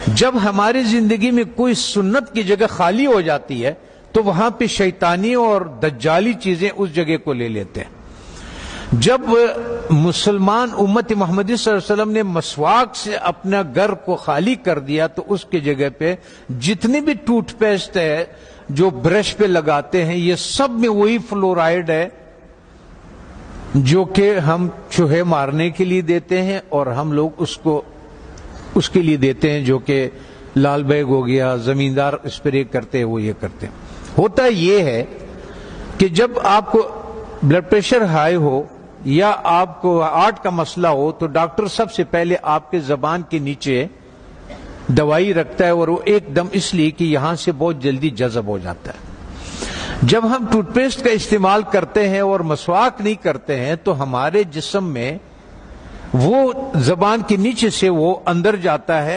جب ہماری زندگی میں کوئی سنت کی جگہ خالی ہو جاتی ہے تو وہاں پہ شیطانی اور دجالی چیزیں اس جگہ کو لے لیتے ہیں۔ جب مسلمان امت محمدی صلی اللہ علیہ وسلم نے مسواک سے اپنا گھر کو خالی کر دیا تو اس کی جگہ پہ جتنی بھی ٹوتھ پیسٹ ہے جو برش پہ لگاتے ہیں یہ سب میں وہی فلورائڈ ہے جو کہ ہم چوہے مارنے کے لیے دیتے ہیں، اور ہم لوگ اس کے لیے دیتے ہیں جو کہ لال بیگ ہو گیا، زمیندار اسپرے کرتے ہیں وہ یہ کرتے ہیں۔ ہوتا یہ ہے کہ جب آپ کو بلڈ پریشر ہائی ہو یا آپ کو ہارٹ کا مسئلہ ہو تو ڈاکٹر سب سے پہلے آپ کے زبان کے نیچے دوائی رکھتا ہے، اور وہ ایک دم اس لیے کہ یہاں سے بہت جلدی جذب ہو جاتا ہے۔ جب ہم ٹوتھ پیسٹ کا استعمال کرتے ہیں اور مسواک نہیں کرتے ہیں تو ہمارے جسم میں وہ زبان کے نیچے سے وہ اندر جاتا ہے